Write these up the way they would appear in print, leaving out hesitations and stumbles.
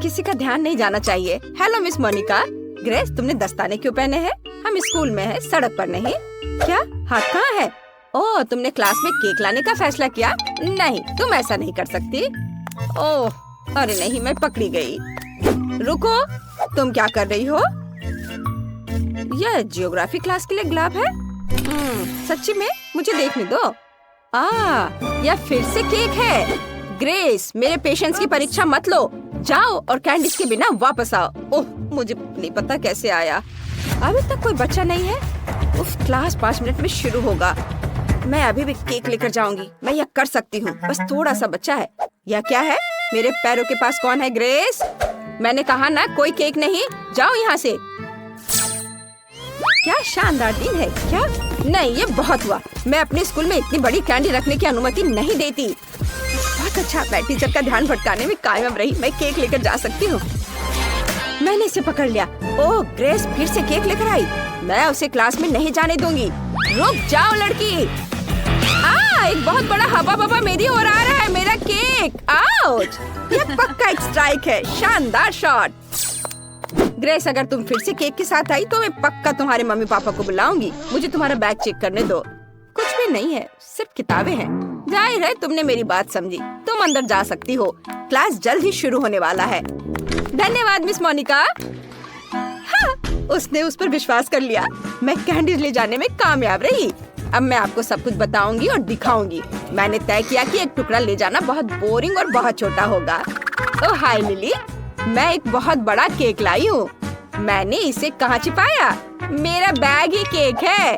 किसी का ध्यान नहीं जाना चाहिए। Hello miss Monika. ग्रेस, तुमने दस्ताने क्यों पहने हैं? हम स्कूल में हैं, सड़क पर नहीं। क्या? हाथ कहाँ है? ओह, तुमने क्लास में केक लाने का फैसला किया? नहीं, तुम ऐसा नहीं कर सकती। ओह, अरे नहीं, मैं पकड़ी गई। रुको, तुम क्या कर रही हो? यह जियोग्राफी क्लास के लिए गुलाब है? सच्ची में? मुझे देखने दो। यह फिर से केक है। ग्रेस, मेरे पेशेंस की परीक्षा मत लो। जाओ और कैंडीज के बिना वापस आओ। ओह, मुझे नहीं पता कैसे आया। अभी तक कोई बच्चा नहीं है। उफ, क्लास 5 मिनट में शुरू होगा। मैं अभी भी केक लेकर जाऊंगी। मैं यह कर सकती हूँ। बस थोड़ा सा बच्चा है। यह क्या है? मेरे पैरों के पास कौन है? ग्रेस, मैंने कहा ना, कोई केक नहीं। जाओ यहाँ से। क्या शानदार दिन है। क्या? नहीं, ये बहुत हुआ। मैं अपने स्कूल में इतनी बड़ी कैंडी रखने की अनुमति नहीं देती। बहुत अच्छा, मैं टीचर का ध्यान भटकाने में कामयाब रही। मैं केक लेकर जा सकती हूँ। मैंने इसे पकड़ लिया। ओह, ग्रेस फिर से केक लेकर आई। मैं उसे क्लास में नहीं जाने दूंगी। रुक जाओ लड़की। एक बहुत बड़ा हवा बवा मेरी ओर आ रहा है। मेरा केक। आउच! यह पक्का एक स्ट्राइक है। शानदार शॉट। ग्रेस, अगर तुम फिर से केक के साथ आई तो मैं पक्का तुम्हारे मम्मी पापा को बुलाऊंगी। मुझे तुम्हारा बैग चेक करने दो। कुछ भी नहीं है, सिर्फ किताबें हैं। जाहिर है तुमने मेरी बात समझी। तुम अंदर जा सकती हो। क्लास जल्द ही शुरू होने वाला है। धन्यवाद मिस मोनिका। हाँ, उसने उस पर विश्वास कर लिया। मैं कैंडीज ले जाने में कामयाब रही। अब मैं आपको सब कुछ बताऊंगी और दिखाऊंगी। मैंने तय किया कि एक टुकड़ा ले जाना बहुत बोरिंग और बहुत छोटा होगा। ओह हाय लिली, मैं एक बहुत बड़ा केक लाई हूँ। मैंने इसे कहाँ छिपाया? मेरा बैग ही केक है।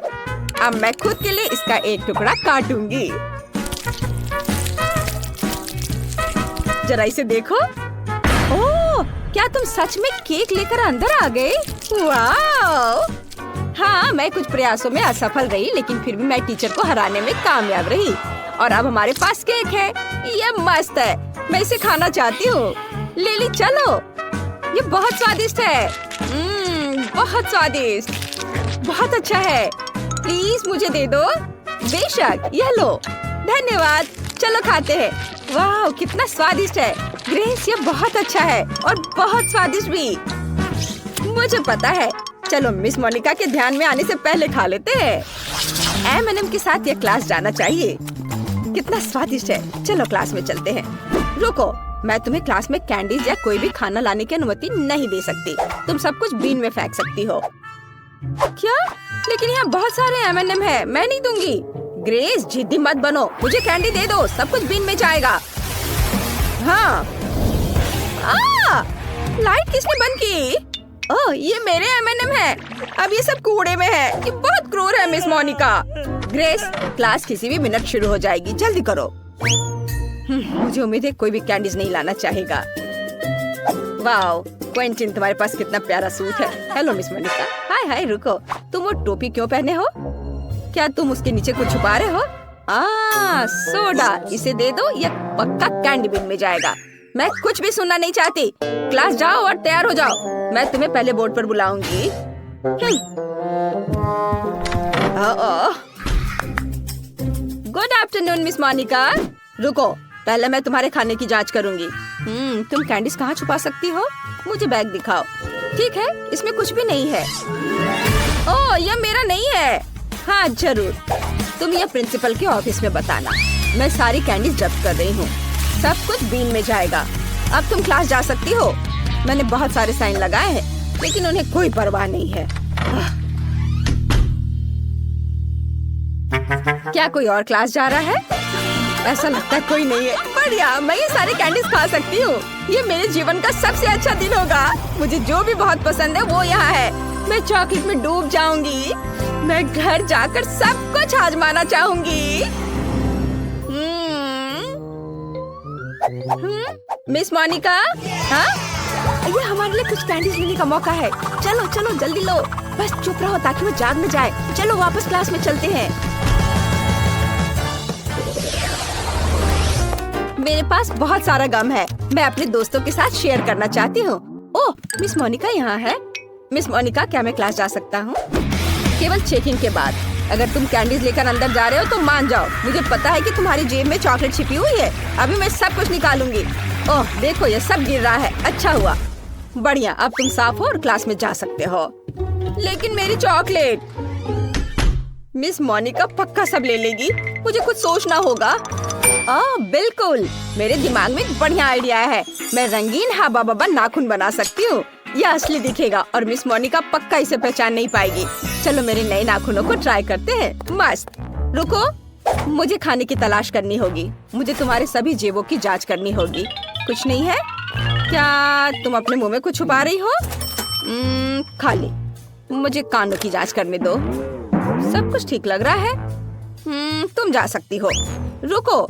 अब मैं खुद के लिए इसका एक टुकड़ा काटूंगी। जरा इसे देखो। ओह, क्या तुम सच में केक लेकर अंदर आ गए? वाह! हाँ, मैं कुछ प्रयासों में असफल रही, लेकिन फिर भी मैं टीचर को हराने में कामयाब रही। और अब हमारे पास केक है। ये मस्त है। मैं इसे खाना चाहती हूँ। लिली, चलो। ये बहुत स्वादिष्ट है। बहुत स्वादिष्ट। बहुत अच्छा है। प्लीज मुझे दे दो। बेशक, यह लो। धन्यवाद। चलो खाते हैं। वाह, कितना स्वादिष्ट है। ग्रेस, ये बहुत अच्छा है और बहुत स्वादिष्ट भी। मुझे पता है। चलो मिस मोनिका के ध्यान में आने से पहले खा लेते हैं। M&M के साथ ये क्लास जाना चाहिए। कितना स्वादिष्ट है। चलो क्लास में चलते हैं। रुको, मैं तुम्हें क्लास में कैंडीज या कोई भी खाना लाने की अनुमति नहीं दे सकती। तुम सब कुछ बीन में फेंक सकती हो। क्या? लेकिन यहाँ बहुत सारे M&M है। मैं नहीं दूंगी। ग्रेस, जिद्दी मत बनो। मुझे कैंडी दे दो। सब कुछ बीन में जाएगा। हाँ। लाइट किसने बंद की? ओह, ये मेरे M&M है। अब ये सब कूड़े में है। ये बहुत क्रूर है मिस मोनिका। ग्रेस, क्लास किसी भी मिनट शुरू हो जाएगी। जल्दी करो। मुझे उम्मीद है कोई भी कैंडीज नहीं लाना चाहेगा। वाओ, क्विंटिन, तुम्हारे पास कितना प्यारा सूट है। Hello miss Monika. Hi hi, रुको। तुम वो टोपी क्यों पहने हो? क्या तुम उसके नीचे कुछ छुपा रहे हो? सोडा। इसे दे दो। यह पक्का कैंडी बिन में जाएगा। मैं कुछ भी सुनना नहीं चाहती। क्लास जाओ और तैयार हो जाओ। मैं तुम्हें पहले बोर्ड पर बुलाऊंगी। Good afternoon miss Monika. रुको, पहले मैं तुम्हारे खाने की जांच करूंगी। तुम कैंडीज कहाँ छुपा सकती हो? मुझे बैग दिखाओ। ठीक है, इसमें कुछ भी नहीं है। ओह, यह मेरा नहीं है। हाँ जरूर, तुम यह प्रिंसिपल के ऑफिस में बताना। मैं सारी कैंडीज जब्त कर रही हूँ। सब कुछ बीन में जाएगा। अब तुम क्लास जा सकती हो। मैंने बहुत सारे साइन लगाए हैं, लेकिन उन्हें कोई परवाह नहीं है। क्या कोई और क्लास जा रहा है? ऐसा लगता है कोई नहीं है। बढ़िया, मैं ये सारे कैंडीज खा सकती हूँ। ये मेरे जीवन का सबसे अच्छा दिन होगा। मुझे जो भी बहुत पसंद है वो यहाँ है। मैं चॉकलेट में डूब जाऊंगी। मैं घर जाकर सब कुछ आजमाना चाहूंगी। मिस मोनिका, हाँ? ये हमारे लिए कुछ कैंडीज लेने का मौका है। चलो चलो जल्दी लो। बस चुप रहो ताकि वो जाग न जाए। चलो वापस क्लास में चलते हैं। मेरे पास बहुत सारा गम है। मैं अपने दोस्तों के साथ शेयर करना चाहती हूँ। ओह, मिस मोनिका यहाँ है। मिस मोनिका, क्या मैं क्लास जा सकता हूँ? केवल चेकिंग के बाद। अगर तुम कैंडीज लेकर अंदर जा रहे हो तो मान जाओ। मुझे पता है कि तुम्हारी जेब में चॉकलेट छिपी हुई है। अभी मैं सब कुछ निकालूंगी। ओह देखो ये सब गिर रहा है। अच्छा हुआ, बढ़िया। अब तुम साफ हो और क्लास में जा सकते हो। लेकिन मेरी चॉकलेट, मिस मोनिका पक्का सब ले लेगी। मुझे कुछ सोचना होगा। बिल्कुल, मेरे दिमाग में एक बढ़िया आइडिया है। मैं रंगीन हाबा बाबा नाखून बना सकती हूँ। यह असली दिखेगा और मिस मोनिका पक्का इसे पहचान नहीं पाएगी। चलो मेरे नए नाखूनों को ट्राई करते हैं। मस्त। रुको, मुझे खाने की तलाश करनी होगी। मुझे तुम्हारे सभी जेबों की जांच करनी होगी। कुछ नहीं है क्या? तुम अपने मुंह में कुछ छुपा रही हो? खाली। मुझे कानों की जांच करने दो। सब कुछ ठीक लग रहा है। तुम जा सकती हो। रुको,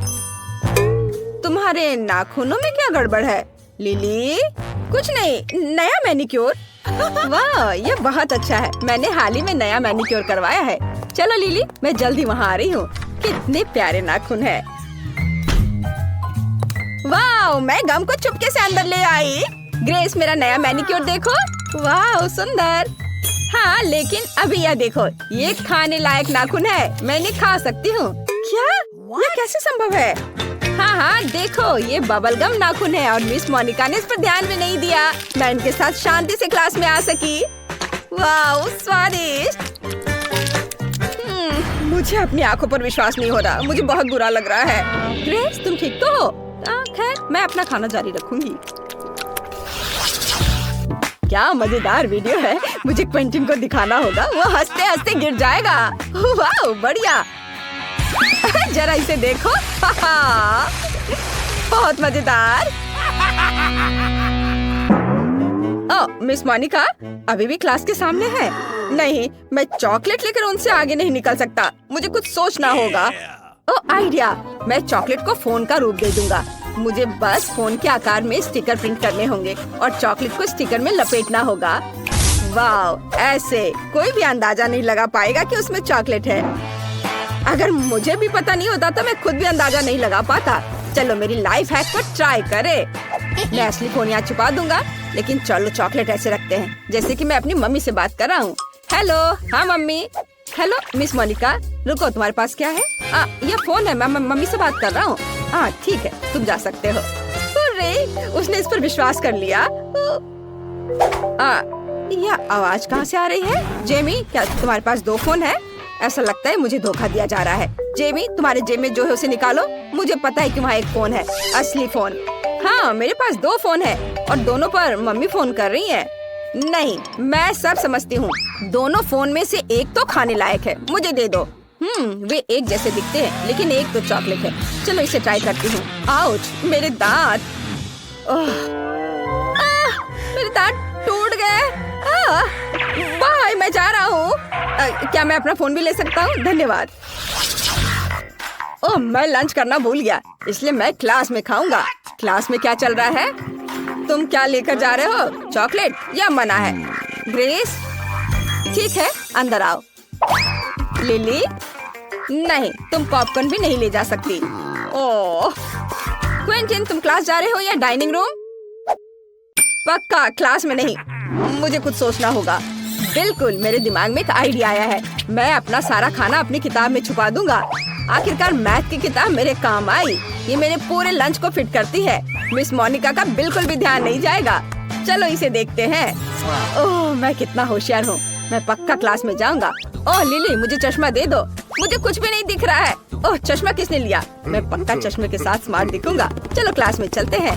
तुम्हारे नाखूनों में क्या गड़बड़ है? लिली, कुछ नहीं, नया मैनिक्योर। वाह, ये बहुत अच्छा है। मैंने हाल ही में नया मैनिक्योर करवाया है। चलो लिली, मैं जल्दी वहाँ आ रही हूँ। कितने प्यारे नाखून है। वाह, मैं गम को चुपके से अंदर ले आई। ग्रेस, मेरा नया मैनिक्योर देखो। वाह सुंदर। हाँ, लेकिन अभी यह देखो, ये खाने लायक नाखून है। मैं इन्हें खा सकती हूँ। क्या? यह कैसे संभव है? हाँ, देखो, ये बबल गम नाखून है और मिस मोनिका ने इस पर ध्यान भी नहीं दिया। मैं इनके साथ शांति से क्लास में आ सकी। वाह, स्वादिष्ट। मुझे अपनी आंखों पर विश्वास नहीं हो रहा। मुझे बहुत बुरा लग रहा है। ग्रेस, तुम ठीक तो हो? खैर, मैं अपना खाना जारी रखूंगी। क्या मजेदार वीडियो है। मुझे क्विंटन को दिखाना होगा। वो हंसते हंसते गिर जाएगा। वाह, बढ़िया। जरा इसे देखो। बहुत मजेदार। मिस मोनिका अभी भी क्लास के सामने है। नहीं, मैं चॉकलेट लेकर उनसे आगे नहीं निकल सकता। मुझे कुछ सोचना होगा। आइडिया, मैं चॉकलेट को फोन का रूप दे दूंगा। मुझे बस फोन के आकार में स्टिकर प्रिंट करने होंगे और चॉकलेट को स्टिकर में लपेटना होगा। वाह, ऐसे कोई भी अंदाजा नहीं लगा पाएगा कि उसमें चॉकलेट है। अगर मुझे भी पता नहीं होता तो मैं खुद भी अंदाजा नहीं लगा पाता। चलो मेरी लाइफ हैक को ट्राई करे। मैं असली फोन यहाँ छुपा दूंगा, लेकिन चलो चॉकलेट ऐसे रखते हैं जैसे कि मैं अपनी मम्मी से बात कर रहा हूँ। हेलो। हाँ मम्मी। हेलो मिस मोनिका, रुको, तुम्हारे पास क्या है? यह फोन है। मैं मम्मी से बात कर रहा हूँ। ठीक है, तुम जा सकते हो। अरे, उसने इस पर विश्वास कर लिया। यह आवाज कहाँ से आ रही है? जेमी, क्या तुम्हारे पास 2 फोन है? ऐसा लगता है मुझे धोखा दिया जा रहा है। जेमी, तुम्हारे जेब में जो है उसे निकालो। मुझे पता है कि वहाँ एक फोन है, असली फोन। हाँ, मेरे पास 2 फोन है और दोनों पर मम्मी फोन कर रही है। नहीं, मैं सब समझती हूँ। दोनों फोन में से एक तो खाने लायक है। मुझे दे दो। वे एक जैसे दिखते हैं, लेकिन एक तो चॉकलेट है। चलो इसे ट्राई करती हूँ। आउच, मेरे दांत। मेरे दांत टूट गए। बाय, मैं जा रहा हूँ। क्या मैं अपना फोन भी ले सकता हूँ? धन्यवाद। मैं लंच करना भूल गया, इसलिए मैं क्लास में खाऊंगा। क्लास में क्या चल रहा है? तुम क्या लेकर जा रहे हो? चॉकलेट या मना है? ग्रेस, ठीक है, अंदर आओ। लिली, नहीं, तुम पॉपकॉर्न भी नहीं ले जा सकती। ओह, क्विंटन, तुम क्लास जा रहे हो या डाइनिंग रूम? पक्का क्लास में नहीं। मुझे कुछ सोचना होगा। बिल्कुल, मेरे दिमाग में एक आइडिया आया है। मैं अपना सारा खाना अपनी किताब में छुपा दूंगा। आखिरकार मैथ की किताब मेरे काम आई। ये मेरे पूरे लंच को फिट करती है। मिस मोनिका का बिल्कुल भी ध्यान नहीं जाएगा। चलो इसे देखते हैं। ओह, मैं कितना होशियार हूँ। मैं पक्का क्लास में जाऊंगा। ओह लिली, मुझे चश्मा दे दो। मुझे कुछ भी नहीं दिख रहा है। ओह, चश्मा किसने लिया? मैं पक्का चश्मे के साथ स्मार्ट दिखूंगा। चलो क्लास में चलते हैं।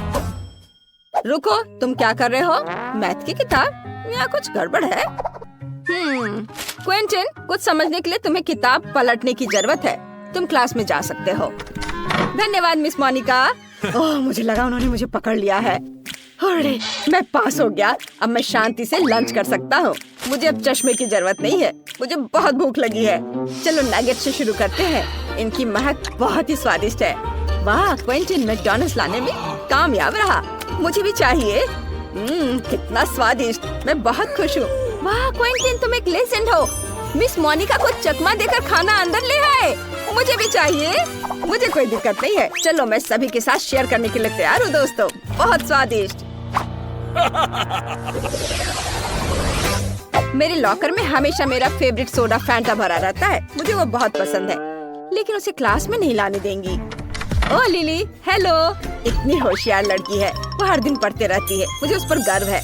रुको, तुम क्या कर रहे हो? मैथ की किताब? यहाँ कुछ गड़बड़ है। क्विंटन, कुछ समझने के लिए तुम्हें किताब पलटने की जरूरत है। तुम क्लास में जा सकते हो। धन्यवाद मिस मोनिका। ओह, मुझे लगा उन्होंने मुझे पकड़ लिया है। अरे, मैं पास हो गया। अब मैं शांति से लंच कर सकता हूँ। मुझे अब चश्मे की जरूरत नहीं है। मुझे बहुत भूख लगी है। चलो नगेट से शुरू करते हैं। इनकी महक बहुत ही स्वादिष्ट है। वाह, क्विंटन मैकडॉनल्ड्स लाने में कामयाब रहा। मुझे भी चाहिए। कितना स्वादिष्ट। मैं बहुत खुश हूँ। वाह क्विंटन, तुम एक लेजेंड हो। मिस मोनिका को चकमा देकर खाना अंदर ले आए। मुझे भी चाहिए। मुझे कोई दिक्कत नहीं है। चलो, मैं सभी के साथ शेयर करने के लिए तैयार हूँ दोस्तों। बहुत स्वादिष्ट। मेरे लॉकर में हमेशा मेरा फेवरेट सोडा फैंटा भरा रहता है। मुझे वो बहुत पसंद है, लेकिन उसे क्लास में नहीं लाने देंगी। ओ लिली, हेलो। इतनी होशियार लड़की है, वो हर दिन पढ़ते रहती है, मुझे उस पर गर्व है।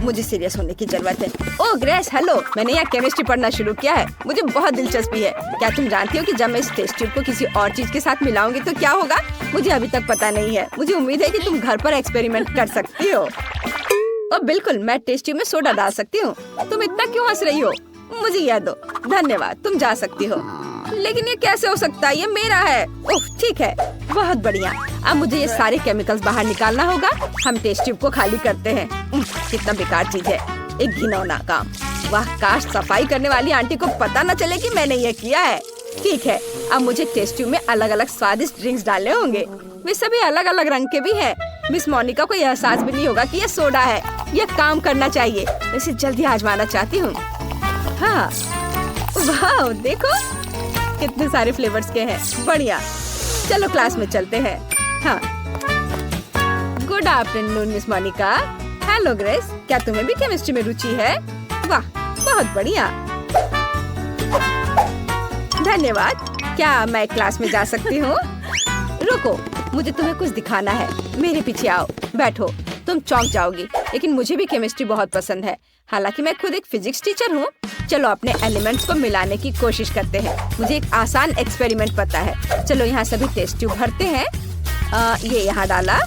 मुझे सीरियस होने की जरूरत है। ओ ग्रेस, हेलो। मैंने यहाँ केमिस्ट्री पढ़ना शुरू किया है, मुझे बहुत दिलचस्पी है। क्या तुम जानती हो कि जब मैं इस टेस्ट ट्यूब को किसी और चीज के साथ मिलाऊंगी तो क्या होगा? मुझे अभी तक पता नहीं है। मुझे उम्मीद है कि तुम घर पर एक्सपेरिमेंट कर सकती हो। बिल्कुल, मैं टेस्ट ट्यूब में सोडा डाल सकती हूँ। तुम इतना क्यों हंस रही हो? मुझे यह दो। धन्यवाद, तुम जा सकती हो। लेकिन ये कैसे हो सकता है? ये मेरा है। ओह ठीक है, बहुत बढ़िया। अब मुझे ये सारे केमिकल्स बाहर निकालना होगा। हम टेस्ट ट्यूब को खाली करते हैं। कितना बेकार चीज है, एक घिनौना काम। वाह, काश सफाई करने वाली आंटी को पता न चले कि मैंने ये किया है। ठीक है, अब मुझे टेस्ट ट्यूब में अलग अलग स्वादिष्ट ड्रिंक्स डालने होंगे। वे सभी अलग अलग रंग के भी हैं। मिस मोनिका को यह एहसास भी नहीं होगा कि यह सोडा है। यह काम करना चाहिए। मैं इसे जल्दी आजमाना चाहती हूँ। हाँ, वाह देखो कितने सारे फ्लेवर्स के हैं। बढ़िया, चलो क्लास में चलते हैं। हाँ, good afternoon miss Monica. Hello Grace, क्या तुम्हें भी केमिस्ट्री में रुचि है? वाह, बहुत बढ़िया। धन्यवाद। क्या मैं क्लास में जा सकती हूँ? रुको, मुझे तुम्हें कुछ दिखाना है। मेरे पीछे आओ, बैठो। तुम चौंक जाओगी, लेकिन मुझे भी केमिस्ट्री बहुत पसंद है। हालांकि मैं खुद एक फिजिक्स टीचर हूँ। चलो अपने एलिमेंट्स को मिलाने की कोशिश करते हैं। मुझे एक आसान एक्सपेरिमेंट पता है। चलो यहाँ सभी टेस्ट ट्यूब भरते हैं। ये यहाँ डाला।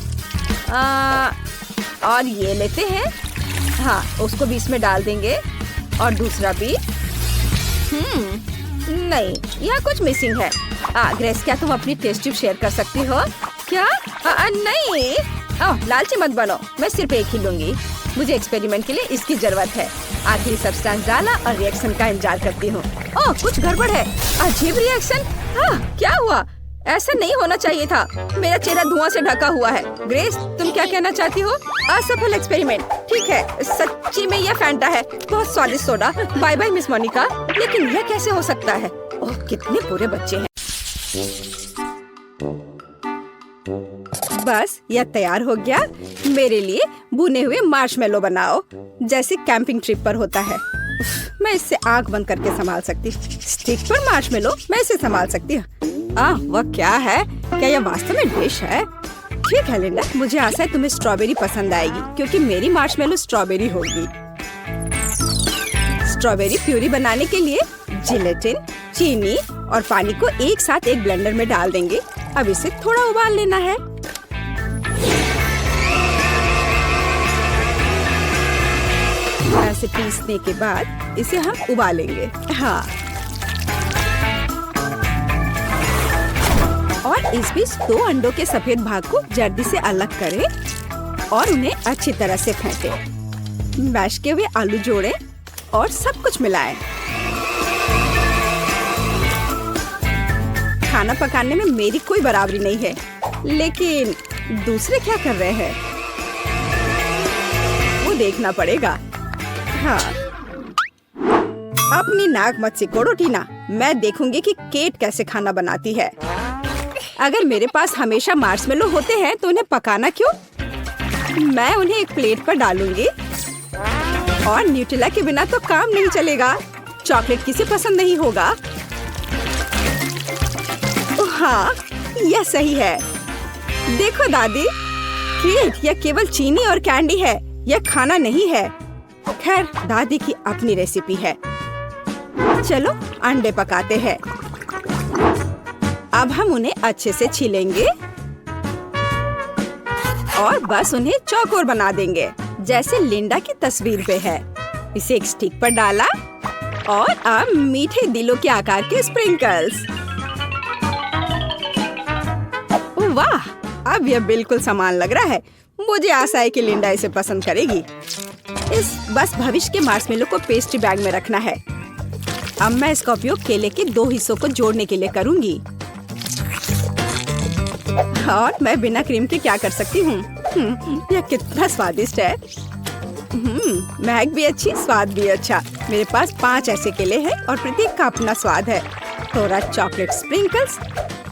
और ये लेते हैं। हाँ, उसको भी इसमें डाल देंगे। और दूसरा भी। नहीं, यहाँ कुछ मिसिंग है। ग्रेस, क्या तुम अपनी टेस्ट ट्यूब शेयर कर सकती हो? क्या? नहीं। लालची मत बनो, मैं सिर्फ एक ही लूंगी। मुझे एक्सपेरिमेंट के लिए इसकी जरूरत है। आखिरी सब्सटेंस डाला और रिएक्शन का इंतजार करती हूँ। कुछ गड़बड़ है। अजीब रिएक्शन। क्या हुआ? ऐसा नहीं होना चाहिए था। मेरा चेहरा धुआं से ढका हुआ है। ग्रेस, तुम क्या कहना चाहती हो? असफल एक्सपेरिमेंट। ठीक है, सच्ची में यह फैंटा है। बहुत स्वादिष्ट soda. Bye bye miss Monica. लेकिन यह कैसे हो सकता है? ओह, कितने बुरे बच्चे हैं। बस यह तैयार हो गया। मेरे लिए भुने हुए मार्शमेलो बनाओ, जैसे कैंपिंग ट्रिप पर होता है। मैं इससे आंख बंद करके संभाल सकती। स्टिक पर मार्शमेलो, मैं इसे संभाल सकती हूँ। वह क्या है? क्या यह वास्तव में डिश है? ठीक है लिंडा, मुझे आशा है तुम्हें स्ट्रॉबेरी पसंद आएगी, क्योंकि मेरी मार्शमेलो स्ट्रॉबेरी होगी। स्ट्रॉबेरी प्यूरी बनाने के लिए जिलेटिन, चीनी और पानी को एक साथ एक ब्लेंडर में डाल देंगे। अब इसे थोड़ा उबाल लेना है। ऐसे पीसने के बाद इसे हम उबालेंगे। हाँ, और इस बीच 2 अंडों के सफेद भाग को जल्दी से अलग करें और उन्हें अच्छी तरह से फेंटें। मैश किए हुए आलू जोड़ें और सब कुछ मिलाएं। खाना पकाने में मेरी कोई बराबरी नहीं है, लेकिन दूसरे क्या कर रहे हैं वो देखना पड़ेगा। हाँ, अपनी नाक मत सिकोड़ो टीना। मैं देखूंगी कि केट कैसे खाना बनाती है। अगर मेरे पास हमेशा मार्शमेलो होते हैं तो उन्हें पकाना क्यों? मैं उन्हें एक प्लेट पर डालूंगी। और न्यूटेला के बिना तो काम नहीं चलेगा। चॉकलेट किसे पसंद नहीं होगा? हाँ, यह सही है। देखो दादी, केट यह केवल चीनी और कैंडी है, यह खाना नहीं है। खैर, दादी की अपनी रेसिपी है। चलो अंडे पकाते हैं। अब हम उन्हें अच्छे से छीलेंगे और बस उन्हें चौकोर बना देंगे, जैसे लिंडा की तस्वीर पे है। इसे एक स्टिक पर डाला और अब मीठे दिलों के आकार के स्प्रिंकल्स। वाह, अब यह बिल्कुल समान लग रहा है। मुझे आशा है कि लिंडा इसे पसंद करेगी। बस भविष्य के मार्शमेलो को पेस्ट्री बैग में रखना है। अब मैं इसका उपयोग केले के 2 हिस्सों को जोड़ने के लिए करूंगी। और मैं बिना क्रीम के क्या कर सकती हूँ? यह कितना स्वादिष्ट है। महक भी अच्छी, स्वाद भी अच्छा। मेरे पास 5 ऐसे केले हैं और प्रत्येक का अपना स्वाद है। थोड़ा चॉकलेट स्प्रिंकल्स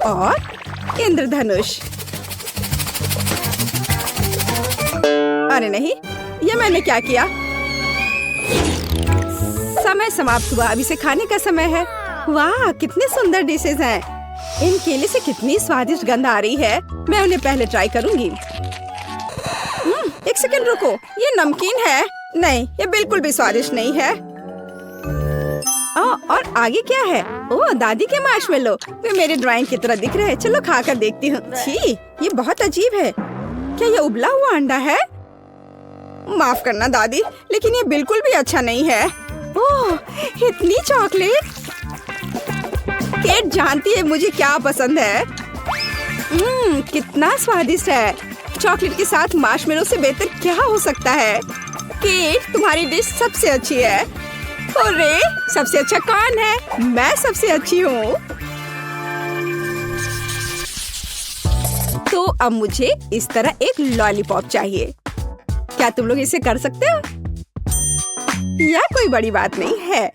और इंद्रधनुष। अरे नहीं, ये मैंने क्या किया? समय समाप्त हुआ। अब इसे खाने का समय है। वाह, कितने सुंदर डिशेज हैं। इन केले से कितनी स्वादिष्ट गंध आ रही है। मैं उन्हें पहले ट्राई करूंगी। एक सेकंड रुको, ये नमकीन है। नहीं, ये बिल्कुल भी स्वादिष्ट नहीं है। और आगे क्या है? ओह, दादी के मार्शमेलो। वे मेरे ड्राइंग की तरह दिख रहे हैं। चलो खाकर देखती हूँ। छी, ये बहुत अजीब है। क्या ये उबला हुआ अंडा है? माफ करना दादी, लेकिन ये बिल्कुल भी अच्छा नहीं है। ओह, इतनी चॉकलेट। केट जानती है मुझे क्या पसंद है। कितना स्वादिष्ट है। चॉकलेट के साथ मार्शमेलो से बेहतर क्या हो सकता है? केट, तुम्हारी डिश सबसे अच्छी है। अरे, सबसे अच्छा कौन है? मैं सबसे अच्छी हूँ। तो अब मुझे इस तरह एक लॉलीपॉप चाहिए। क्या तुम लोग इसे कर सकते हो? यह कोई बड़ी बात नहीं है।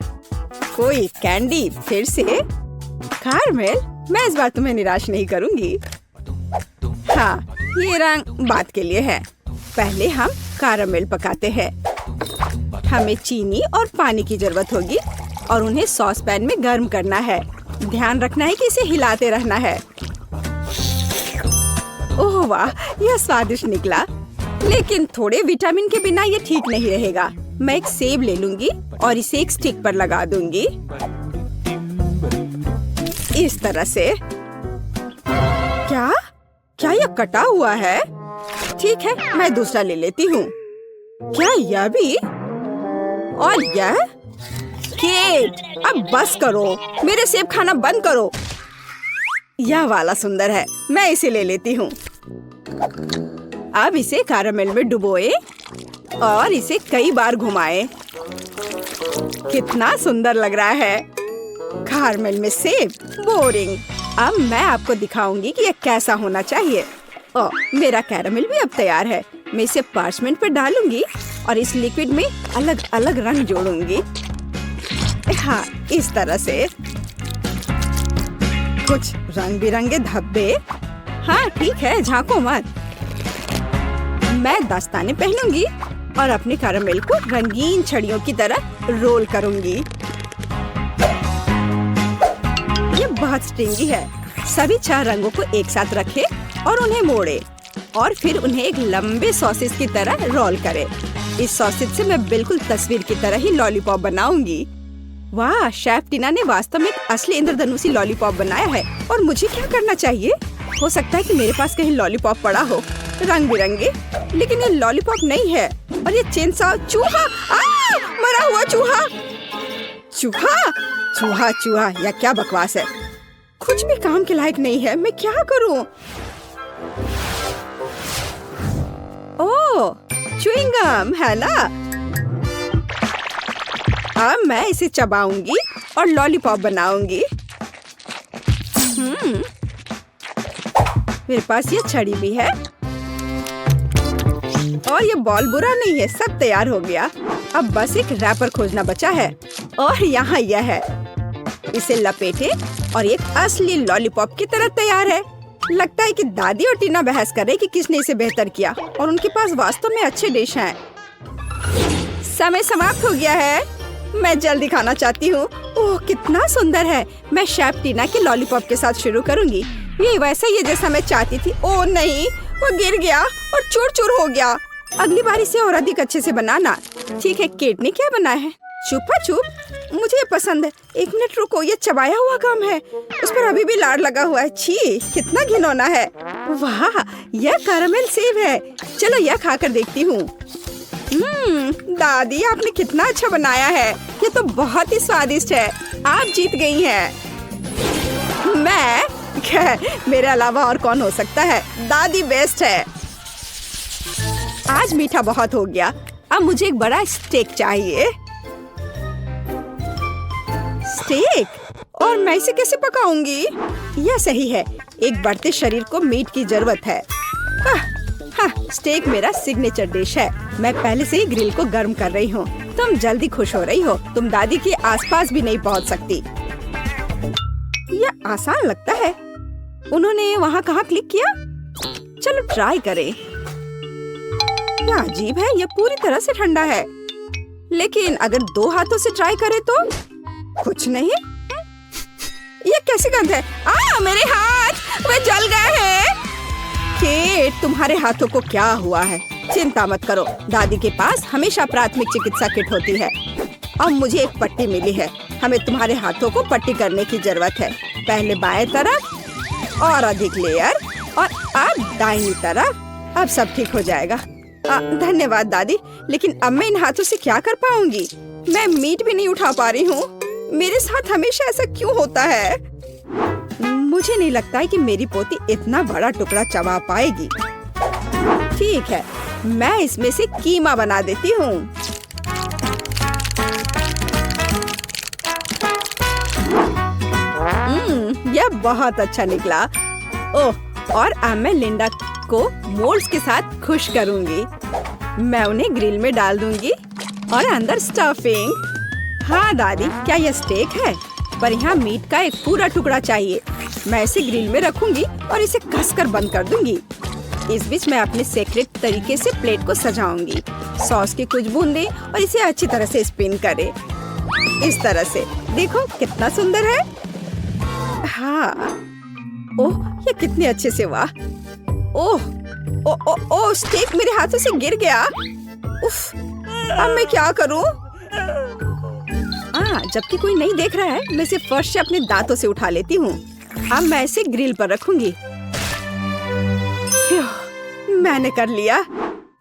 कोई कैंडी फिर से? कारमेल, मैं इस बार तुम्हें निराश नहीं करूंगी। हाँ, ये रंग बात के लिए है। पहले हम कैरामेल पकाते हैं। हमें चीनी और पानी की जरूरत होगी और उन्हें सॉस पैन में गर्म करना है। ध्यान रखना है कि इसे हिलाते रहना है। ओह वाह, यह स्वादिष्ट निकला, लेकिन थोड़े विटामिन के बिना ये ठीक नहीं रहेगा। मैं एक सेब ले लूंगी और इसे एक स्टिक पर लगा दूंगी, इस तरह से। क्या क्या यह कटा हुआ है? ठीक है, मैं दूसरा ले लेती हूँ। क्या यह भी? और यह? केट, अब बस करो, मेरे सेब खाना बंद करो। यह वाला सुंदर है, मैं इसे ले लेती हूँ। अब इसे कैरामेल में डुबोए और इसे कई बार घुमाएं। कितना सुंदर लग रहा है। कैरामेल में सेब, बोरिंग। अब मैं आपको दिखाऊंगी कि यह कैसा होना चाहिए। ओह, मेरा कैरामेल भी अब तैयार है। मैं इसे पार्चमेंट पर डालूंगी और इस लिक्विड में अलग अलग रंग जोड़ूंगी। हाँ, इस तरह से। कुछ रंग बिरंगे धब्बे। हाँ ठीक है, झांको मत। मैं दस्ताने पहनूंगी और अपने कैरामेल को रंगीन छड़ियों की तरह रोल करूंगी। ये बहुत स्ट्रिंगी है। सभी 6 रंगों को एक साथ रखें और उन्हें मोड़े और फिर उन्हें एक लंबे सॉसेज की तरह रोल करें। इस सॉसेज से मैं बिल्कुल तस्वीर की तरह ही लॉलीपॉप बनाऊंगी। वाह, शेफ टीना ने वास्तव में एक असली इंद्रधनुषी लॉलीपॉप बनाया है। और मुझे क्या करना चाहिए? हो सकता है कि मेरे पास कहीं लॉलीपॉप पड़ा हो, रंग बिरंगे, लेकिन ये लॉलीपॉप नहीं है। और ये चेन सा चूहा, मरा हुआ चूहा। चूहा चूहा चूहा, या क्या बकवास है। कुछ भी काम के लायक नहीं है। मैं क्या करूं? ओह, च्युइंग गम है ना। अब मैं इसे चबाऊंगी और लॉलीपॉप बनाऊंगी। मेरे पास ये छड़ी भी है और ये बॉल बुरा नहीं है। सब तैयार हो गया। अब बस एक रैपर खोजना बचा है और यहाँ यह है। इसे लपेटे और एक असली लॉलीपॉप की तरह तैयार है। लगता है कि दादी और टीना बहस कर रहे कि किसने इसे बेहतर किया और उनके पास वास्तव में अच्छे डिश हैं। समय समाप्त हो गया है। मैं जल्दी खाना चाहती हूँ। ओह, कितना सुंदर है। मैं शेफ टीना के लॉलीपॉप के साथ शुरू करूँगी। ये वैसा ही है जैसा मैं चाहती थी। ओह नहीं, वो गिर गया और चूर चूर हो गया। अगली बार इसे और अधिक अच्छे से बनाना। ठीक है, केट ने क्या बनाया है? छुपा छुप, मुझे ये पसंद है। एक मिनट रुको, ये चबाया हुआ गम है। उस पर अभी भी लार लगा हुआ है। छी, कितना घिनौना है। वाह, यह कैरामेल सेब है। चलो यह खाकर देखती हूँ। दादी, आपने कितना अच्छा बनाया है। ये तो बहुत ही स्वादिष्ट है। आप जीत गई हैं। मैं? मेरे अलावा और कौन हो सकता है। दादी बेस्ट है। आज मीठा बहुत हो गया। अब मुझे एक बड़ा स्टेक चाहिए। स्टेक? और मैं इसे कैसे पकाऊंगी? यह सही है, एक बढ़ते शरीर को मीट की जरूरत है। हाँ, स्टेक मेरा सिग्नेचर डिश है। मैं पहले से ही ग्रिल को गर्म कर रही हूँ। तुम जल्दी खुश हो रही हो। तुम दादी के आसपास भी नहीं पहुँच सकती। यह आसान लगता है। उन्होंने वहाँ कहाँ क्लिक किया? चलो ट्राई करें। क्या अजीब है, यह पूरी तरह से ठंडा है। लेकिन अगर 2 हाथों से ट्राई करें तो कुछ नहीं। ये कैसी गंध है? मेरे हाथ वे जल गए हैं। केट, तुम्हारे हाथों को क्या हुआ है? चिंता मत करो, दादी के पास हमेशा प्राथमिक चिकित्सा किट होती है। अब मुझे एक पट्टी मिली है। हमें तुम्हारे हाथों को पट्टी करने की जरूरत है। पहले बाएं तरफ और अधिक लेयर, और अब दाहिनी तरफ। अब सब ठीक हो जाएगा। धन्यवाद दादी, लेकिन अब मैं इन हाथों से क्या कर पाऊंगी? मैं मीट भी नहीं उठा पा रही हूँ। मेरे साथ हमेशा ऐसा क्यों होता है? मुझे नहीं लगता है कि मेरी पोती इतना बड़ा टुकड़ा चबा पाएगी। ठीक है, मैं इसमें से कीमा बना देती हूँ। यह बहुत अच्छा निकला। ओह, और अब मैं लिंडा को मोल्ड्स के साथ खुश करूंगी। मैं उन्हें ग्रिल में डाल दूंगी और अंदर स्टफिंग। हाँ दादी, क्या यह स्टेक है? पर यहाँ मीट का एक पूरा टुकड़ा चाहिए। मैं इसे ग्रिल में रखूंगी और इसे कसकर बंद कर दूंगी। इस बीच मैं अपने सीक्रेट तरीके से प्लेट को सजाऊंगी। सॉस की कुछ बूंदें और इसे अच्छी तरह से स्पिन करें। इस तरह से देखो कितना सुंदर है। हाँ, ओह, ये कितने अच्छे से हुआ। ओह, ओह, स्टेक मेरे हाथों से गिर गया। उफ, अब मैं क्या करूं? जबकि कोई नहीं देख रहा है, मैं इसे फर्श से अपने दांतों से उठा लेती हूँ। अब मैं इसे ग्रिल पर रखूंगी। मैंने कर लिया।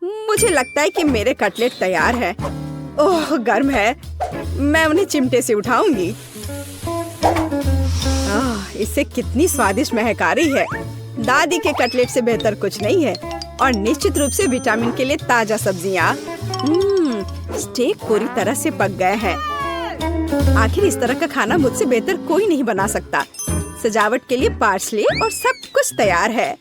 मुझे लगता है कि मेरे कटलेट तैयार है। ओह, गर्म है। मैं उन्हें चिमटे से उठाऊंगी। इससे कितनी स्वादिष्ट महक आ रही है। दादी के कटलेट से बेहतर कुछ नहीं है, और निश्चित रूप से विटामिन के लिए ताजा सब्जियाँ। स्टेक पूरी तरह से पक गए हैं। आखिर इस तरह का खाना मुझसे बेहतर कोई नहीं बना सकता। सजावट के लिए पार्सले और सब कुछ तैयार है।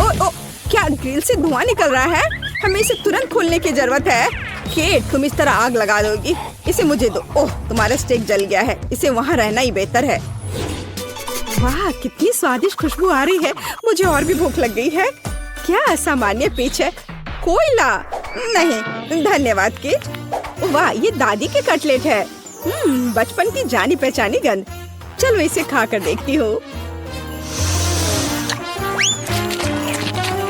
ओ, क्या ग्रिल से धुआं निकल रहा है? हमें इसे तुरंत खोलने की जरूरत है। केट, तुम इस तरह आग लगा दोगी? इसे मुझे दो। ओह, तुम्हारा स्टेक जल गया है। इसे वहाँ रहना ही बेहतर है। वाह, कितनी स्वादिष्ट खुशबू आ रही है। मुझे और भी भूख लग गई है। क्या असामान्य पिच है। कोयला नहीं, धन्यवाद केट। वाह, ये दादी के कटलेट है। बचपन की जानी पहचानी गंध। चलो इसे खाकर देखती हूँ।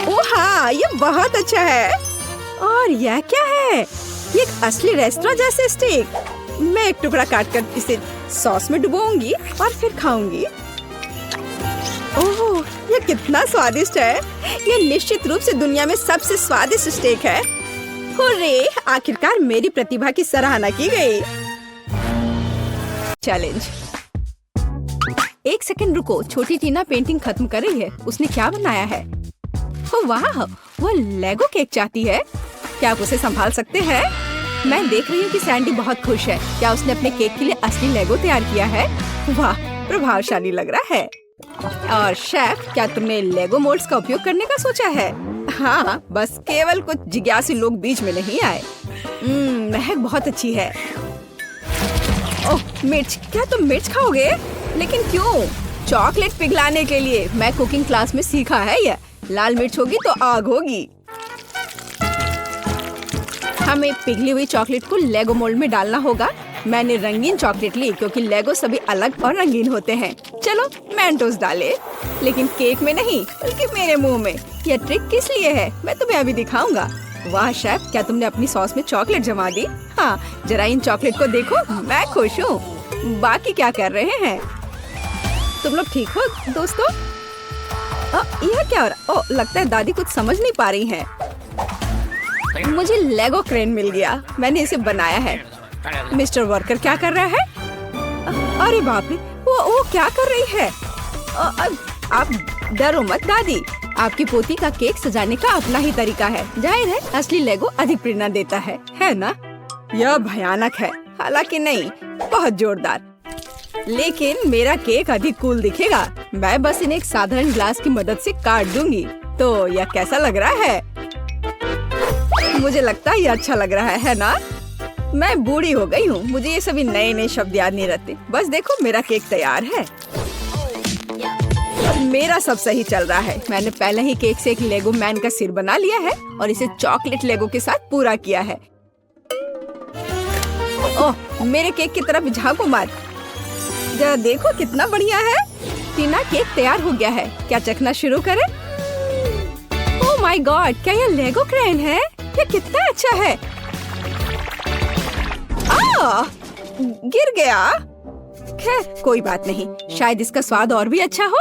ओह हाँ, ये बहुत अच्छा है। और यह क्या है? ये एक असली रेस्टोरेंट जैसे स्टेक। मैं एक टुकड़ा काटकर इसे सॉस में डुबोऊंगी और फिर खाऊंगी। ओह, ये कितना स्वादिष्ट है। ये निश्चित रूप से दुनिया में सबसे स्वादिष्ट स्टेक है। हुर्रे, आखिरकार मेरी प्रतिभा की सराहना की गई। चैलेंज। एक सेकंड रुको, छोटी टीना पेंटिंग खत्म कर रही है। उसने क्या बनाया है? ओह वाह, वो लेगो केक चाहती है। क्या आप उसे संभाल सकते हैं? मैं देख रही हूँ कि सैंडी बहुत खुश है। क्या उसने अपने केक के लिए असली लेगो तैयार किया है? वाह, प्रभावशाली लग रहा है। और शेफ, क्या तुमने लेगो मोल्ड्स का उपयोग करने का सोचा है? हाँ, बस केवल कुछ जिज्ञासु लोग बीच में नहीं आए। महक बहुत अच्छी है। ओह, मिर्च। क्या तुम मिर्च खाओगे? लेकिन क्यों? चॉकलेट पिघलाने के लिए। मैं कुकिंग क्लास में सीखा है यह। लाल मिर्च होगी तो आग होगी। हमें पिघली हुई चॉकलेट को लेगो मोल्ड में डालना होगा। मैंने रंगीन चॉकलेट ली क्योंकि लेगो सभी अलग और रंगीन होते हैं। चलो मेंटोस डाले, लेकिन केक में नहीं बल्कि मेरे मुंह में। यह ट्रिक किस लिए है मैं तुम्हें अभी दिखाऊंगा। वाह शेफ, क्या तुमने अपनी सॉस में चॉकलेट जमा दी? हाँ, जरा इन चॉकलेट को देखो। मैं खुश हूँ। बाकी क्या कर रहे हैं तुम लोग? ठीक हो दोस्तों? यह क्या हो रहा? ओह, लगता है दादी कुछ समझ नहीं पा रही हैं। मुझे लेगो क्रेन मिल गया। मैंने इसे बनाया है। मिस्टर वर्कर क्या कर रहा है? अरे बाप रे, वो क्या कर रही है? आप डरो मत दादी। आपकी पोती का केक सजाने का अपना ही तरीका है। जाहिर है असली लेगो अधिक प्रेरणा देता है ना? यह भयानक है। हालांकि नहीं, बहुत जोरदार। लेकिन मेरा केक अधिक कूल दिखेगा। मैं बस इन्हें एक साधारण ग्लास की मदद से काट दूंगी। तो यह कैसा लग रहा है? मुझे लगता है ये अच्छा लग रहा है ना? मैं बूढ़ी हो गई हूँ। मुझे ये सभी नए नए शब्द याद नहीं रहते। बस देखो, मेरा केक तैयार है। मेरा सब सही चल रहा है। मैंने पहले ही केक से एक लेगो मैन का सिर बना लिया है और इसे चॉकलेट लेगो के साथ पूरा किया है। ओह, मेरे केक की तरफ झांको मत। जरा देखो कितना बढ़िया है। टीना, केक तैयार हो गया है, क्या चखना शुरू करें? ओह माय गॉड, क्या ये लेगो क्रेन है? ये कितना अच्छा है। गिर गया। खैर कोई बात नहीं, शायद इसका स्वाद और भी अच्छा हो।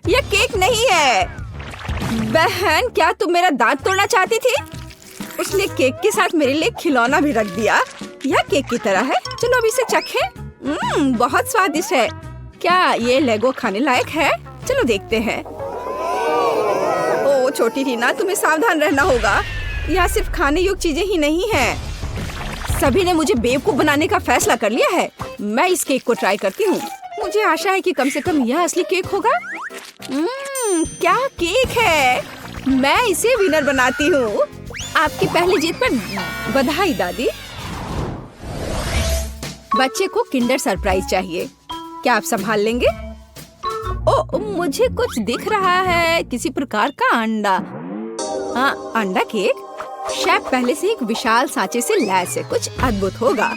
ये केक नहीं है। बहन, क्या तुम मेरा दांत तोड़ना चाहती थी? उसने केक के साथ मेरे लिए खिलौना भी रख दिया। यह केक की तरह है। चलो अब इसे चखें। बहुत स्वादिष्ट है। क्या ये लेगो खाने लायक है? चलो देखते हैं। ओ छोटी टीना, तुम्हें सावधान रहना होगा। यह सिर्फ खाने योग्य चीजें ही नहीं है। सभी ने मुझे बेवकूफ बनाने का फैसला कर लिया है। मैं इस केक को ट्राई करती हूँ। मुझे आशा है कि कम से कम यह असली केक होगा। क्या केक है। मैं इसे विनर बनाती हूँ। आपकी पहली जीत पर बधाई दादी। बच्चे को किंडर सरप्राइज चाहिए। क्या आप संभाल लेंगे? ओ, मुझे कुछ दिख रहा है, किसी प्रकार का अंडा। हाँ, अंडा केक। शेफ पहले से एक विशाल सांचे से लैस है, कुछ अद्भुत होगा।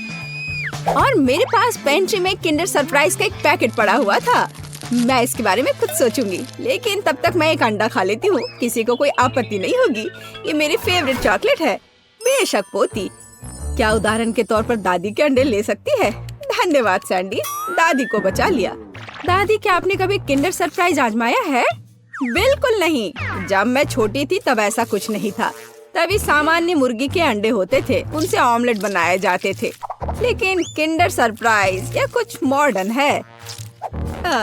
और मेरे पास पेंट्री में किंडर सरप्राइज का एक पैकेट पड़ा हुआ था। मैं इसके बारे में कुछ सोचूंगी, लेकिन तब तक मैं एक अंडा खा लेती हूँ। किसी को कोई आपत्ति नहीं होगी। ये मेरी फेवरेट चॉकलेट है। बेशक पोती। क्या उदाहरण के तौर पर दादी के अंडे ले सकती है? धन्यवाद सैंडी, दादी को बचा लिया। दादी, क्या आपने कभी किंडर सरप्राइज आजमाया है? बिल्कुल नहीं। जब मैं छोटी थी तब ऐसा कुछ नहीं था। तभी सामान्य मुर्गी के अंडे होते थे, उनसे ऑमलेट बनाए जाते थे। लेकिन किंडर सरप्राइज यह कुछ मॉडर्न है।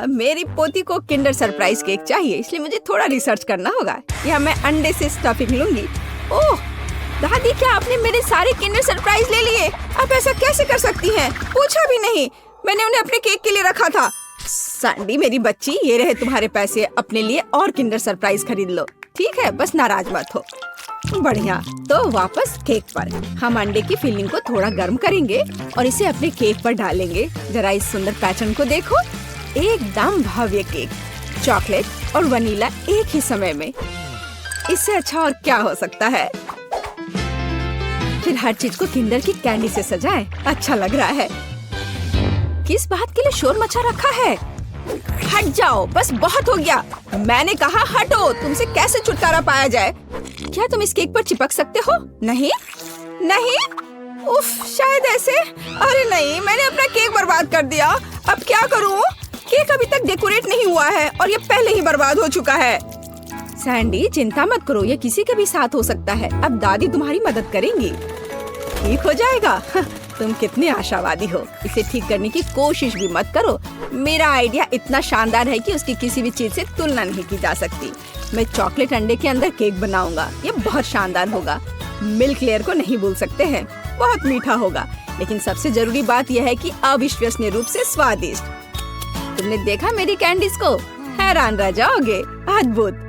मेरी पोती को किंडर सरप्राइज केक चाहिए, इसलिए मुझे थोड़ा रिसर्च करना होगा। या मैं अंडे से स्टफिंग लूंगी। ओह दादी, क्या आपने मेरे सारे किंडर सरप्राइज ले लिए? आप ऐसा कैसे कर सकती हैं? पूछा भी नहीं। मैंने उन्हें अपने केक के लिए रखा था। सैंडी मेरी बच्ची, ये रहे तुम्हारे पैसे। अपने लिए और किंडर सरप्राइज खरीद लो। ठीक है, बस नाराज मत हो। बढ़िया, तो वापस केक पर। हम अंडे की फिलिंग को थोड़ा गर्म करेंगे और इसे अपने केक पर डालेंगे। जरा इस सुंदर पैटर्न को देखो। एकदम भव्य केक, चॉकलेट और वनीला एक ही समय में। इससे अच्छा और क्या हो सकता है? फिर हर चीज को किंडर की कैंडी से सजाएं। अच्छा लग रहा है। किस बात के लिए शोर मचा रखा है? हट जाओ, बस बहुत हो गया। मैंने कहा हटो। तुमसे कैसे छुटकारा पाया जाए? क्या तुम इस केक पर चिपक सकते हो? नहीं नहीं। उफ, शायद ऐसे। अरे नहीं, मैंने अपना केक बर्बाद कर दिया। अब क्या करूं? केक अभी तक डेकोरेट नहीं हुआ है और ये पहले ही बर्बाद हो चुका है। सैंडी, चिंता मत करो, ये किसी के भी साथ हो सकता है। अब दादी तुम्हारी मदद करेंगी। ठीक हो जाएगा। तुम कितने आशावादी हो। इसे ठीक करने की कोशिश भी मत करो। मेरा आइडिया इतना शानदार है कि उसकी किसी भी चीज से तुलना नहीं की जा सकती। मैं चॉकलेट अंडे के अंदर केक बनाऊंगा। ये बहुत शानदार होगा। मिल्क लेयर को नहीं भूल सकते हैं। बहुत मीठा होगा, लेकिन सबसे जरूरी बात यह है कि अविश्वसनीय रूप से स्वादिष्ट। तुमने देखा मेरी कैंडीज को? हैरान रह जाओगे। अद्भुत।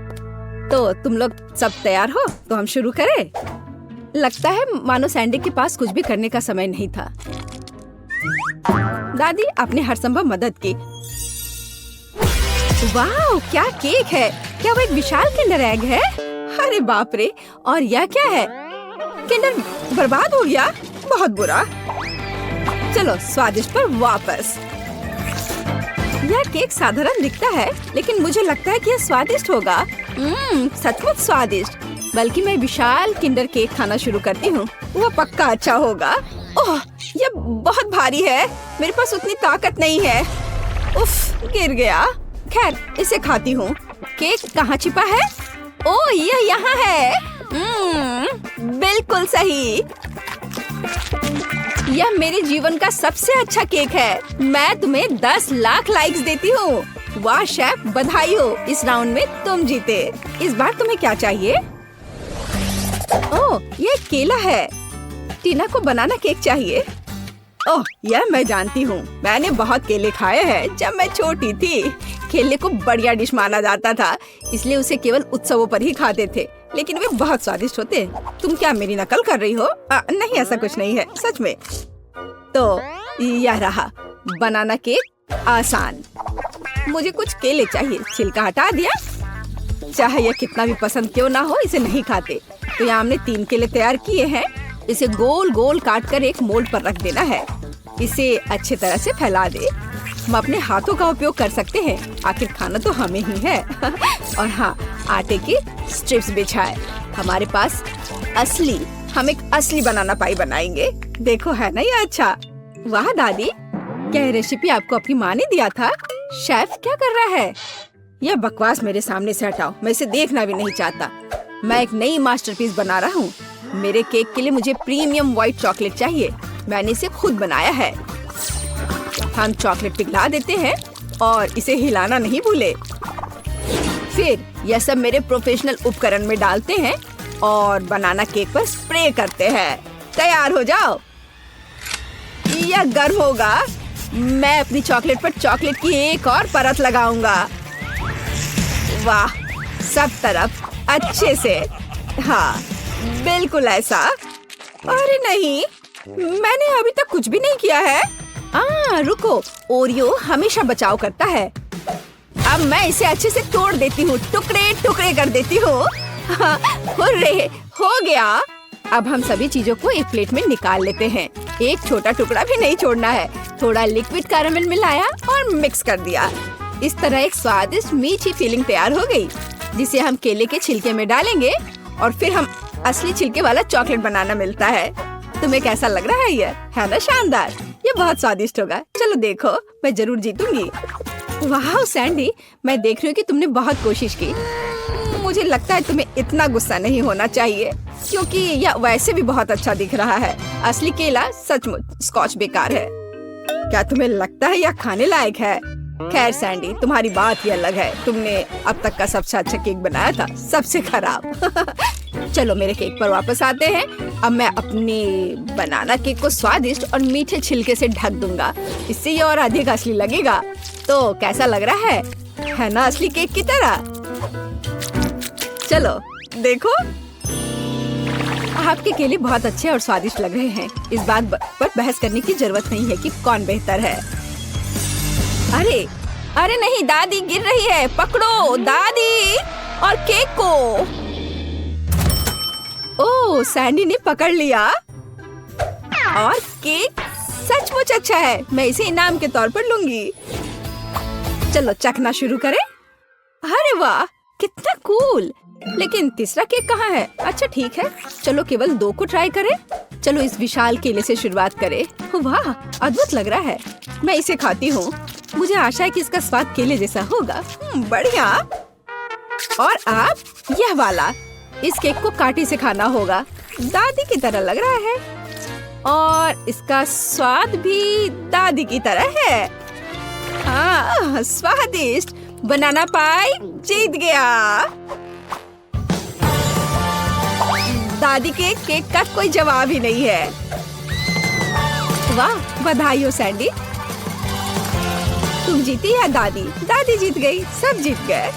तो तुम लोग सब तैयार हो? तो हम शुरू करें। लगता है मानो सैंडी के पास कुछ भी करने का समय नहीं था। दादी, आपने हर संभव मदद की। वाह, क्या केक है। क्या वो एक विशाल किंडर एग है? अरे बाप रे। और यह क्या है? किंडर बर्बाद हो गया। बहुत बुरा। चलो स्वादिष्ट पर वापस। यह केक साधारण दिखता है, लेकिन मुझे लगता है कि यह स्वादिष्ट होगा। सचमुच स्वादिष्ट। बल्कि मैं विशाल किंडर केक खाना शुरू करती हूँ। वह पक्का अच्छा होगा। ओह, यह बहुत भारी है। मेरे पास उतनी ताकत नहीं है। उफ, गिर गया। खैर, इसे खाती हूँ। केक कहाँ छिपा है? ओह, यह यहाँ है। बिल्कुल सही। यह मेरे जीवन का सबसे अच्छा केक है। मैं तुम्हें 10 लाख लाइक्स देती हूँ। वाह शेफ, बधाई हो। इस राउंड में तुम जीते। इस बार तुम्हें क्या चाहिए? ओह, ये केला है। टीना को बनाना केक चाहिए। ओह, यह मैं जानती हूँ। मैंने बहुत केले खाए हैं जब मैं छोटी थी। केले को बढ़िया डिश माना जाता था, इसलिए उसे केवल उत्सवों पर ही खाते थे। लेकिन वे बहुत स्वादिष्ट होते। तुम क्या मेरी नकल कर रही हो? नहीं, ऐसा कुछ नहीं है, सच में। तो यह रहा बनाना केक। आसान। मुझे कुछ केले चाहिए। छिलका हटा दिया। चाहे यह कितना भी पसंद क्यों ना हो, इसे नहीं खाते। तो यहाँ हमने 3 केले तैयार किए हैं। इसे गोल गोल काट कर एक मोल्ड पर रख देना है। इसे अच्छी तरह से फैला दे। हम अपने हाथों का उपयोग कर सकते हैं, आखिर खाना तो हमें ही है। और हाँ, आटे की स्ट्रिप्स बिछाए। हमारे पास हम एक असली बनाना पाई बनाएंगे। देखो, है ना ये अच्छा? वाह दादी, क्या ये रेसिपी आपको आपकी माँ ने दिया था? शेफ क्या कर रहा है? यह बकवास मेरे सामने से हटाओ, मैं इसे देखना भी नहीं चाहता। मैं एक नई मास्टरपीस बना रहा हूँ। मेरे केक के लिए मुझे प्रीमियम व्हाइट चॉकलेट चाहिए। मैंने इसे खुद बनाया है। हम चॉकलेट पिघला देते हैं और इसे हिलाना नहीं भूले। फिर यह सब मेरे प्रोफेशनल उपकरण में डालते हैं और बनाना केक पर स्प्रे करते हैं। तैयार हो जाओ। यह गर्म होगा। मैं अपनी चॉकलेट पर चॉकलेट की एक और परत लगाऊंगा। वाह, सब तरफ अच्छे से। हाँ, बिल्कुल ऐसा। अरे नहीं, मैंने अभी तक कुछ भी नहीं किया है। रुको, ओरियो हमेशा बचाव करता है। अब मैं इसे अच्छे से तोड़ देती हूँ, टुकड़े टुकड़े कर देती हूँ। हुर्रे, हो गया। अब हम सभी चीजों को एक प्लेट में निकाल लेते हैं। एक छोटा टुकड़ा भी नहीं छोड़ना है। थोड़ा लिक्विड कैरामेल मिलाया और मिक्स कर दिया। इस तरह एक स्वादिष्ट मीठी फीलिंग तैयार हो गई, जिसे हम केले के छिलके में डालेंगे और फिर हम असली छिलके वाला चॉकलेट बनाना मिलता है। तुम्हें कैसा लग रहा है? ये है ना शानदार? ये बहुत स्वादिष्ट होगा। चलो देखो, मैं जरूर जीतूंगी। वाह सैंडी, मैं देख रही हूँ कि तुमने बहुत कोशिश की। मुझे लगता है तुम्हें इतना गुस्सा नहीं होना चाहिए, क्योंकि यह वैसे भी बहुत अच्छा दिख रहा है। असली केला सचमुच स्कॉच बेकार है। क्या तुम्हें लगता है यह खाने लायक है? खैर सैंडी, तुम्हारी बात ही अलग है। तुमने अब तक का सबसे अच्छा केक बनाया था, सबसे खराब। चलो मेरे केक पर वापस आते हैं। अब मैं अपने बनाना केक को स्वादिष्ट और मीठे छिलके से ढक दूंगा। इससे ये और अधिक असली लगेगा। तो कैसा लग रहा है ना असली केक की तरह? चलो देखो, आपके केले बहुत अच्छे और स्वादिष्ट लग रहे हैं। इस बात पर बहस करने की जरूरत नहीं है कि कौन बेहतर है। अरे नहीं, दादी गिर रही है। पकड़ो दादी और केक को। ओह, सैंडी ने पकड़ लिया और केक सचमुच अच्छा है। मैं इसे इनाम के तौर पर लूंगी। चलो चखना शुरू करें। अरे वाह, कितना कूल। लेकिन तीसरा केक कहाँ है? अच्छा ठीक है, चलो केवल 2 को ट्राई करें। चलो इस विशाल केले से शुरुआत करें। वाह, अद्भुत लग रहा है। मैं इसे खाती हूँ। मुझे आशा है कि इसका स्वाद केले जैसा होगा। बढ़िया। और आप यह वाला, इस केक को कांटे से खाना होगा। दादी की तरह लग रहा है और इसका स्वाद भी दादी की तरह है। हाँ, स्वादिष्ट बनाना पाई जीत गया। दादी के केक का कोई जवाब ही नहीं है। वाह, बधाई हो सैंडी। तुम जीती या दादी? दादी जीत गई, सब जीत गए।